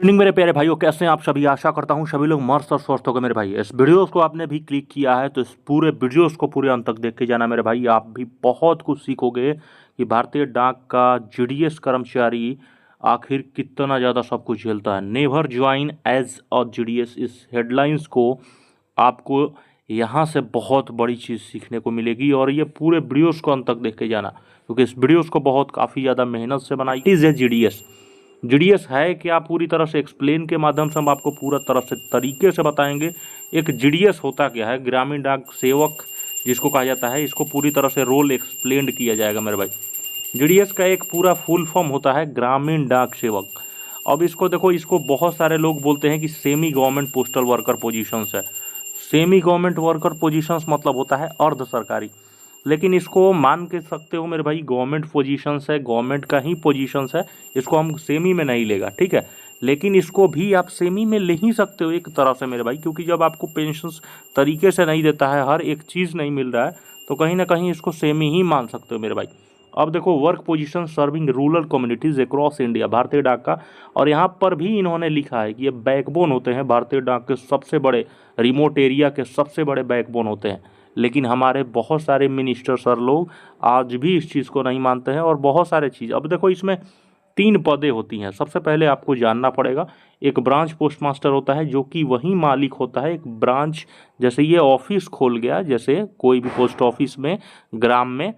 Evening मेरे प्यारे भाइयों, कैसे हैं आप सभी। आशा करता हूं सभी लोग मस्त और स्वस्थ होंगे मेरे भाई। इस वीडियोस को आपने भी क्लिक किया है तो इस पूरे वीडियोस को पूरे अंत तक देख के जाना मेरे भाई। आप भी बहुत कुछ सीखोगे कि भारतीय डाक का जीडीएस कर्मचारी आखिर कितना ज़्यादा सब कुछ झेलता है। Never join as a GDS, इस हेडलाइंस को आपको यहाँ से बहुत बड़ी चीज़ सीखने को मिलेगी और ये पूरे वीडियोस को अंत तक देख के जाना, क्योंकि इस वीडियोस को बहुत काफ़ी ज़्यादा मेहनत से बनाई। इज़ ए जीडीएस, जीडीएस है क्या पूरी तरह से एक्सप्लेन के माध्यम से हम आपको पूरा तरह से तरीके से बताएंगे। एक जीडीएस होता क्या है, ग्रामीण डाक सेवक जिसको कहा जाता है, इसको पूरी तरह से रोल एक्सप्लेन किया जाएगा मेरे भाई। जीडीएस का एक पूरा फुल फॉर्म होता है ग्रामीण डाक सेवक। अब इसको देखो, इसको बहुत सारे लोग बोलते हैं कि semi government postal worker positions है। सेमी गवर्नमेंट वर्कर पोजीशंस मतलब होता है अर्ध सरकारी, लेकिन इसको मान के सकते हो मेरे भाई गवर्नमेंट पोजीशंस है, गवर्नमेंट का ही पोजीशंस है। इसको हम सेमी में नहीं लेगा, ठीक है, लेकिन इसको भी आप सेमी में ले ही सकते हो एक तरह से मेरे भाई, क्योंकि जब आपको पेंशन तरीके से नहीं देता है, हर एक चीज़ नहीं मिल रहा है, तो कहीं ना कहीं इसको सेमी ही मान सकते हो मेरे भाई। अब देखो, work position serving rural communities across India, भारतीय डाक का। और यहाँ पर भी इन्होंने लिखा है कि ये बैकबोन होते हैं, भारतीय डाक के सबसे बड़े, रिमोट एरिया के सबसे बड़े बैकबोन होते हैं। लेकिन हमारे बहुत सारे मिनिस्टर सर लोग आज भी इस चीज़ को नहीं मानते हैं और बहुत सारे चीज़। अब देखो, इसमें 3 पदें होती हैं। सबसे पहले आपको जानना पड़ेगा, एक ब्रांच पोस्ट मास्टर होता है जो कि वही मालिक होता है। एक ब्रांच, जैसे ये ऑफिस खोल गया, जैसे कोई भी पोस्ट ऑफिस में ग्राम में,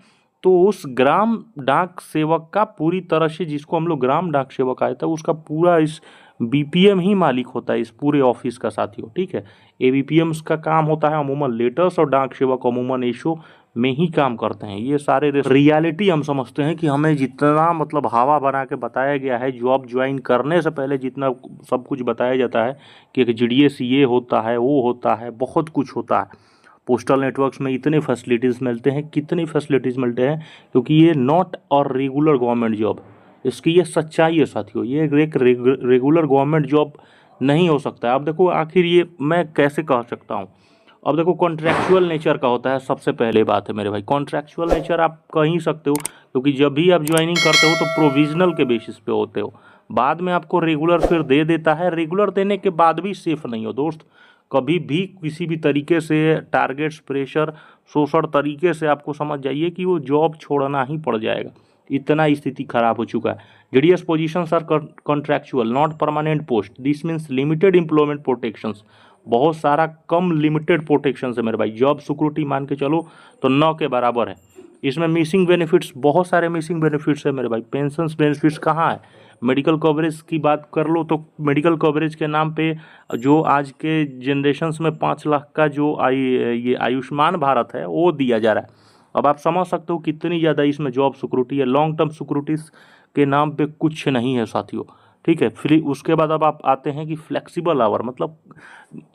तो उस ग्राम डाक सेवक का पूरी तरह से, जिसको हम लोग ग्राम डाक सेवक आया था, उसका पूरा इस बीपीएम ही मालिक होता है इस पूरे ऑफिस का साथियों, ठीक है। एबीपीएम्स का काम होता है अमूमन लेटर्स, और डाक सेवक अमूमन एशो में ही काम करते हैं। ये सारे रियलिटी हम समझते हैं कि हमें जितना मतलब हवा बना के बताया गया है, जॉब ज्वाइन करने से पहले जितना सब कुछ बताया जाता है कि एक जीडीएस ये होता है, वो होता है, बहुत कुछ होता है। पोस्टल नेटवर्क्स में इतने फैसिलिटीज़ मिलते हैं, कितनी फैसिलिटीज़ मिलते हैं, क्योंकि ये नॉट और रेगुलर गवर्नमेंट जॉब, इसकी ये सच्चाई है साथियों। ये एक रेगुलर गवर्नमेंट जॉब नहीं हो सकता है। अब देखो, आखिर ये मैं कैसे कह सकता हूँ। अब देखो, कॉन्ट्रैक्चुअल नेचर का होता है, सबसे पहले बात है मेरे भाई। कॉन्ट्रैक्चुअल नेचर आप कह ही सकते हो, क्योंकि जब भी आप ज्वाइनिंग करते हो तो प्रोविजनल के बेसिस पे होते हो, बाद में आपको रेगुलर फिर दे देता है। रेगुलर देने के बाद भी सेफ नहीं हो दोस्त, कभी भी किसी भी तरीके से टारगेट्स, प्रेशर, शोषण तरीके से आपको समझ जाइए कि वो जॉब छोड़ना ही पड़ जाएगा, इतना स्थिति खराब हो चुका है। GDS positions are contractual not permanent post, this means limited employment protections, बहुत सारा कम लिमिटेड प्रोटेक्शन है मेरे भाई। जॉब सिक्योरिटी मान के चलो तो 9 के बराबर है। इसमें मिसिंग बेनिफिट्स, बहुत सारे मिसिंग बेनिफिट्स है मेरे भाई। पेंशन बेनिफिट्स कहाँ है, मेडिकल कवरेज की बात कर लो तो मेडिकल कवरेज के नाम पे जो आज के जनरेशन्स में 5 लाख का जो ये आयुष्मान भारत है वो दिया जा रहा है। अब आप समझ सकते हो कितनी ज़्यादा इसमें जॉब सिक्योरिटी है। लॉन्ग टर्म सिक्योरिटीज़ के नाम पे कुछ नहीं है साथियों, ठीक है। फिर उसके बाद अब आप आते हैं कि फ्लेक्सिबल आवर, मतलब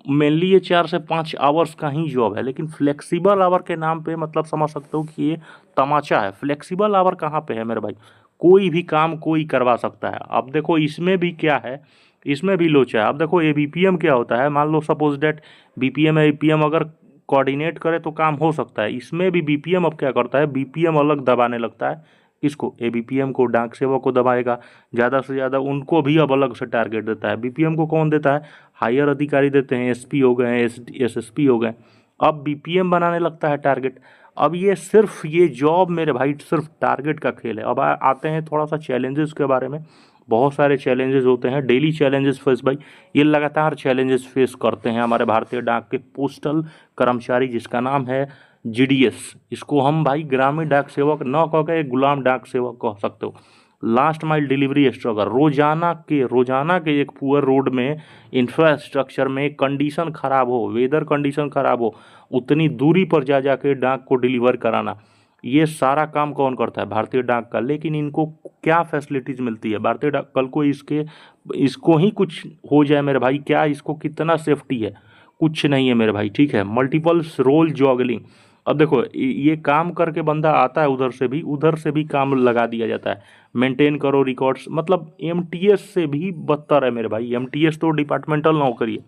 मेनली ये 4 से 5 आवर्स का ही जॉब है, लेकिन फ्लेक्सिबल आवर के नाम पे मतलब समझ सकते हो कि ये तमाचा है। फ्लेक्सिबल आवर कहाँ पे है मेरे भाई, कोई भी काम कोई करवा सकता है। अब देखो, इसमें भी क्या है, इसमें भी लोचा है। अब देखो, ये बीपीएम क्या होता है, मान लो सपोज डेट बीपीएम है, बीपीएम अगर कोऑर्डिनेट करे तो काम हो सकता है। इसमें भी बीपीएम अब क्या करता है, बीपीएम अलग दबाने लगता है, किसको, एबीपीएम को, डाक सेवक को दबाएगा ज़्यादा से ज़्यादा, उनको भी अब अलग से टारगेट देता है। बीपीएम को कौन देता है, हायर अधिकारी देते हैं, एसपी हो गए, एसएसपी हो गए। अब बीपीएम बनाने लगता है टारगेट। अब ये सिर्फ ये जॉब मेरे भाई सिर्फ टारगेट का खेल है। अब आते हैं थोड़ा सा चैलेंजेस के बारे में। बहुत सारे चैलेंजेस होते हैं, डेली चैलेंजेस फेस भाई, ये लगातार चैलेंजेस फेस करते हैं हमारे भारतीय डाक के पोस्टल कर्मचारी, जिसका नाम है जीडीएस। इसको हम भाई ग्रामीण डाक सेवक न कह के गुलाम डाक सेवक कह सकते हो। लास्ट माइल डिलीवरी स्ट्रगल, रोजाना के एक पुअर रोड में, इंफ्रास्ट्रक्चर में कंडीशन ख़राब हो, वेदर कंडीशन ख़राब हो, उतनी दूरी पर जा जाके डाक को डिलीवर कराना, ये सारा काम कौन करता है, भारतीय डाक का। लेकिन इनको क्या फैसिलिटीज़ मिलती है भारतीय डाक, कल को इसको ही कुछ हो जाए मेरे भाई, क्या इसको कितना सेफ्टी है, कुछ नहीं है मेरे भाई, ठीक है। मल्टीपल रोल जॉगलिंग, अब देखो ये काम करके बंदा आता है, उधर से भी काम लगा दिया जाता है। मेंटेन करो रिकॉर्ड्स, मतलब एमटीएस से भी बदतर है मेरे भाई। एमटीएस तो डिपार्टमेंटल नौकरी है,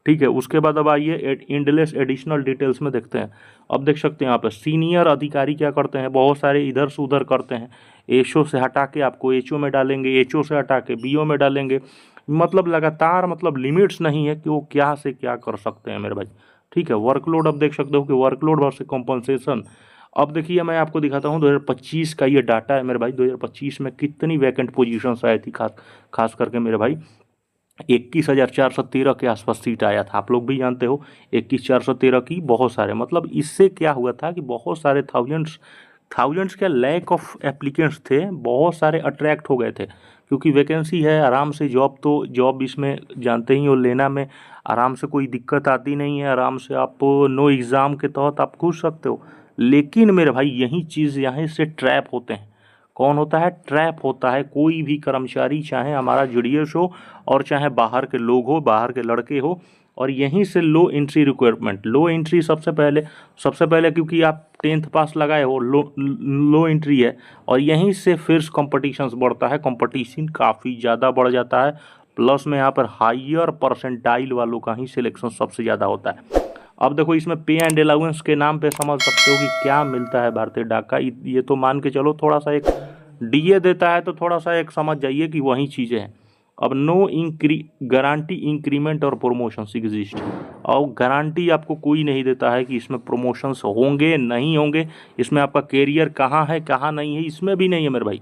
ठीक है। उसके बाद अब आइए इंडलेस एडिशनल डिटेल्स में देखते हैं। अब देख सकते हैं यहाँ पर सीनियर अधिकारी क्या करते हैं, बहुत सारे इधर से उधर करते हैं। एचओ से हटा के आपको एचओ में डालेंगे, एचओ से हटा के बीओ में डालेंगे, मतलब लगातार, मतलब लिमिट्स नहीं है कि वो क्या से क्या कर सकते हैं मेरे भाई। ठीक है, वर्कलोड अब देख सकते हो कि वर्कलोड वर्सेस कॉम्पनसेशन। अब देखिए मैं आपको दिखाता हूँ 2025 का ये डाटा है मेरे भाई। 2025 में कितनी वैकेंट पोजीशंस आई थी, खास करके मेरे भाई 21,413 के आसपास सीट आया था। आप लोग भी जानते हो 21,413 की बहुत सारे, मतलब इससे क्या हुआ था कि बहुत सारे थाउजेंड्स के लैक ऑफ एप्लीकेंट्स थे, बहुत सारे अट्रैक्ट हो गए थे क्योंकि वैकेंसी है, आराम से जॉब, तो जॉब इसमें जानते ही हो लेना में आराम से कोई दिक्कत आती नहीं है, आराम से आप नो एग्ज़ाम के तहत आप घुस सकते हो। लेकिन मेरे भाई यही चीज़ यहाँ से ट्रैप होते हैं। कौन होता है? ट्रैप होता है कोई भी कर्मचारी, चाहे हमारा जुडियस हो और चाहे बाहर के लोग हो, बाहर के लड़के हो। और यहीं से लो एंट्री रिक्वायरमेंट, लो एंट्री सबसे पहले क्योंकि आप 10th पास लगाए हो, लो एंट्री है, और यहीं से फिर कंपटीशंस बढ़ता है, कंपटीशन काफ़ी ज़्यादा बढ़ जाता है। प्लस में यहाँ पर हायर परसेंटाइल वालों का ही सिलेक्शन सबसे ज़्यादा होता है। अब देखो इसमें पे एंड अलाउंस के नाम पे समझ सकते हो कि क्या मिलता है भारतीय डाक का। ये तो मान के चलो थोड़ा सा एक डीए देता है, तो थोड़ा सा एक समझ जाइए कि वही चीज़ें हैं। अब नो गारंटी इंक्रीमेंट और प्रमोशंस एग्जिस्ट, और गारंटी आपको कोई नहीं देता है कि इसमें प्रमोशंस होंगे नहीं होंगे, इसमें आपका कैरियर कहाँ है कहाँ नहीं है, इसमें भी नहीं है मेरे भाई।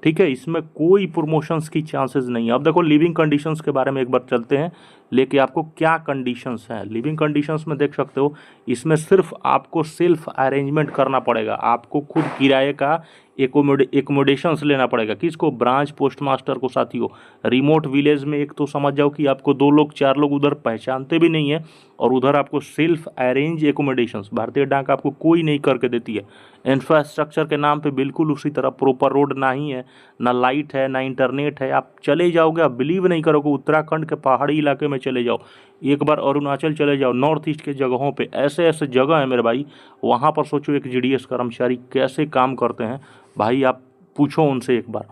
ठीक है, इसमें कोई प्रमोशंस की चांसेस नहीं है। अब देखो लिविंग कंडीशंस के बारे में एक बार चलते हैं, लेके आपको क्या कंडीशंस हैं लिविंग कंडीशंस में देख सकते हो। इसमें सिर्फ आपको सेल्फ अरेंजमेंट करना पड़ेगा, आपको खुद किराए का एकोमोडेशंस लेना पड़ेगा। किसको? ब्रांच पोस्ट मास्टर को साथियों। रिमोट विलेज में एक तो समझ जाओ कि आपको 2 लोग 4 लोग उधर पहचानते भी नहीं है, और उधर आपको सेल्फ अरेंज एकोमोडेशंस भारतीय डाक आपको कोई नहीं करके देती है। इंफ्रास्ट्रक्चर के नाम पे बिल्कुल उसी तरह प्रॉपर रोड नहीं है, ना लाइट है, ना इंटरनेट है। आप चले जाओगे, आप बिलीव नहीं करोगे, उत्तराखंड के पहाड़ी इलाके में चले जाओ, एक बार अरुणाचल चले जाओ, नॉर्थ ईस्ट के जगहों पे ऐसे ऐसे जगह है मेरे भाई, वहाँ पर सोचो एक जीडीएस कर्मचारी कैसे काम करते हैं भाई, आप पूछो उनसे एक बार।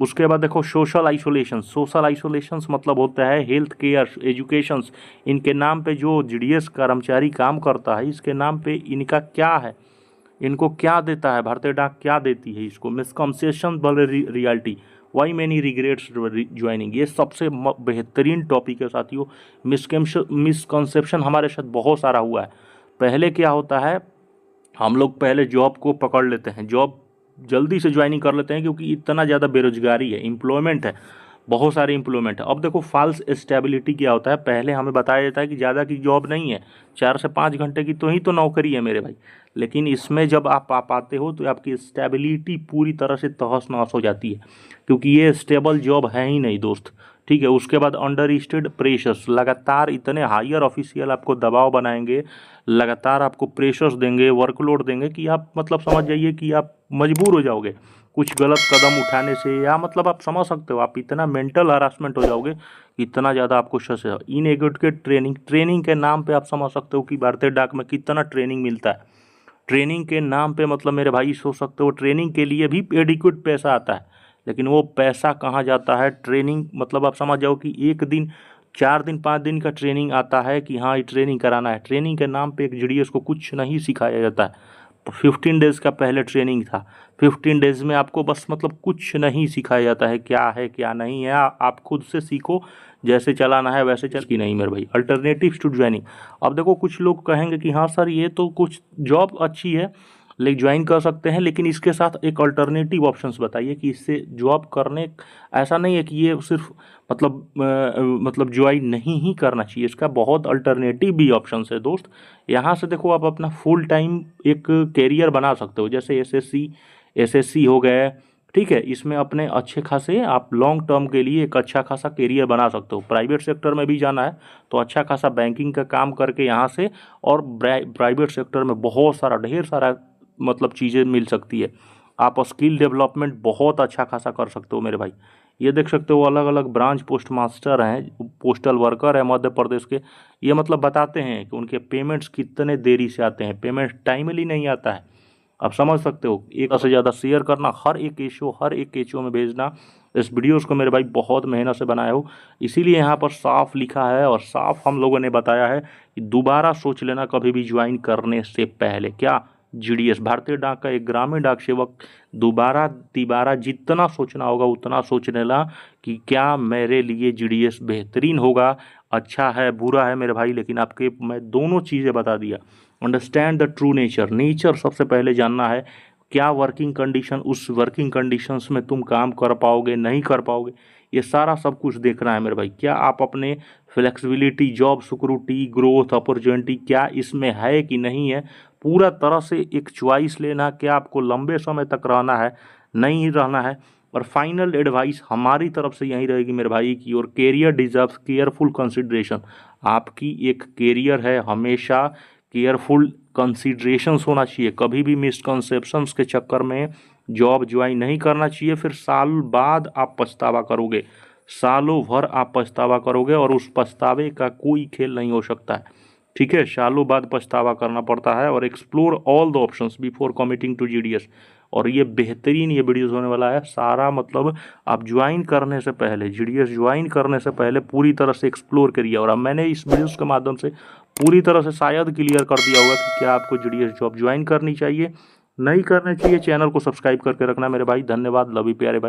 उसके बाद देखो सोशल आइसोलेशंस मतलब होता है हेल्थ केयर, एजुकेशंस। इनके नाम पे जो जीडीएस कर्मचारी काम करता है, इसके नाम पे इनका क्या है, इनको क्या देता है भारतीय डाक, क्या देती है इसको? मिसकंसेशन वाले reality, why many regrets joining, ये सबसे बेहतरीन टॉपिक है साथियों। मिसकंसेप्शन हमारे साथ बहुत सारा हुआ है। पहले क्या होता है, हम लोग पहले जॉब को पकड़ लेते हैं, जॉब जल्दी से ज्वाइनिंग कर लेते हैं क्योंकि इतना ज़्यादा बेरोजगारी है, एम्प्लॉयमेंट है, बहुत सारे एम्प्लॉयमेंट है। अब देखो फॉल्स स्टेबिलिटी क्या होता है, पहले हमें बताया जाता है कि ज़्यादा की जॉब नहीं है, 4 से 5 घंटे की तो नौकरी है मेरे भाई। लेकिन इसमें जब आप आ पाते हो तो आपकी स्टेबिलिटी पूरी तरह से तहस नहस हो जाती है, क्योंकि ये स्टेबल जॉब है ही नहीं दोस्त। ठीक है, उसके बाद अंडर स्टेड प्रेशर्स, लगातार इतने हायर ऑफिशियल आपको दबाव बनाएंगे, लगातार आपको प्रेशर्स देंगे, वर्कलोड देंगे कि आप मतलब समझ जाइए कि आप मजबूर हो जाओगे कुछ गलत कदम उठाने से, या मतलब आप समझ सकते हो आप इतना मेंटल हरासमेंट हो जाओगे, इतना ज़्यादा आपको स्ट्रेस है। इनएडिक्वेट ट्रेनिंग के नाम पे आप समझ सकते हो कि भारतीय डाक में कितना ट्रेनिंग मिलता है। ट्रेनिंग के नाम पे मतलब मेरे भाई सोच सकते हो ट्रेनिंग के लिए भी एडिक्वेट पैसा आता है, लेकिन वो पैसा कहाँ जाता है? ट्रेनिंग मतलब आप समझ जाओ कि 1 दिन 4 दिन 5 दिन का ट्रेनिंग आता है कि हाँ ये ट्रेनिंग कराना है, ट्रेनिंग के नाम पे एक जीडीएस को कुछ नहीं सिखाया जाता है। 15 डेज़ का पहले ट्रेनिंग था, 15 डेज़ में आपको बस मतलब कुछ नहीं सिखाया जाता है, क्या है क्या नहीं है आप खुद से सीखो, जैसे चलाना है वैसे चल की नहीं मेरे भाई। अल्टरनेटिव टू ज्वाइनिंग, अब देखो कुछ लोग कहेंगे कि हाँ सर ये तो कुछ जॉब अच्छी है, लेकिन ज्वाइन कर सकते हैं, लेकिन इसके साथ एक अल्टरनेटिव ऑप्शंस बताइए कि इससे जॉब करने, ऐसा नहीं है कि ये सिर्फ मतलब ज्वाइन नहीं ही करना चाहिए, इसका बहुत अल्टरनेटिव भी ऑप्शंस है दोस्त। यहाँ से देखो आप अपना फुल टाइम एक कैरियर बना सकते हो, जैसे एसएससी हो गए। ठीक है, इसमें अपने अच्छे खासे आप लॉन्ग टर्म के लिए एक अच्छा खासा कैरियर बना सकते हो। प्राइवेट सेक्टर में भी जाना है तो अच्छा खासा बैंकिंग का काम करके यहाँ से, और प्राइवेट सेक्टर में बहुत सारा ढेर सारा मतलब चीज़ें मिल सकती है। आप स्किल डेवलपमेंट बहुत अच्छा खासा कर सकते हो मेरे भाई। ये देख सकते हो अलग अलग ब्रांच पोस्ट मास्टर हैं, पोस्टल वर्कर है मध्य प्रदेश के, ये मतलब बताते हैं कि उनके पेमेंट्स कितने देरी से आते हैं, पेमेंट टाइमली नहीं आता है। आप समझ सकते हो, एक से ज़्यादा शेयर करना, हर एक एचओ में भेजना। इस वीडियोस को मेरे भाई बहुत मेहनत से बनाया हो, इसीलिए यहाँ पर साफ लिखा है और साफ हम लोगों ने बताया है कि दोबारा सोच लेना कभी भी ज्वाइन करने से पहले। क्या जीडीएस, भारतीय डाक का एक ग्रामीण डाक सेवक दोबारा तिबारा जितना सोचना होगा उतना सोच लेना कि क्या मेरे लिए जीडीएस बेहतरीन होगा, अच्छा है बुरा है मेरे भाई, लेकिन आपके मैं दोनों चीज़ें बता दिया। Understand the true nature, nature सबसे पहले जानना है, क्या वर्किंग कंडीशन, उस वर्किंग कंडीशंस में तुम काम कर पाओगे नहीं कर पाओगे, ये सारा सब कुछ देखना है मेरे भाई। क्या आप अपने flexibility, job security, growth opportunity क्या इसमें है कि नहीं है, पूरा तरह से एक चॉइस लेना, क्या आपको लंबे समय तक रहना है नहीं रहना है। और फाइनल एडवाइस हमारी तरफ से यही रहेगी मेरे भाई की, और कैरियर डिजर्व्स केयरफुल कंसिडरेशन, आपकी एक कैरियर है, हमेशा केयरफुल कंसिडरेशंस होना चाहिए, कभी भी मिसकंसेप्शंस के चक्कर में जॉब ज्वाइन नहीं करना चाहिए, फिर साल बाद आप पछतावा करोगे, सालों भर आप पछतावा करोगे और उस पछतावे का कोई खेल नहीं हो सकता है, ठीक है, सालों बाद पछतावा करना पड़ता है। और explore all the options before committing to GDS, और ये बेहतरीन ये वीडियोस होने वाला है सारा, मतलब आप ज्वाइन करने से पहले, जीडीएस ज्वाइन करने से पहले पूरी तरह से एक्सप्लोर करिए। और अब मैंने इस वीडियोस के माध्यम से पूरी तरह से शायद क्लियर कर दिया होगा कि क्या आपको जीडीएस जॉब ज्वाइन करनी चाहिए नहीं करनी चाहिए। चैनल को सब्सक्राइब करके रखना मेरे भाई, धन्यवाद, लव यू प्यारे भाई।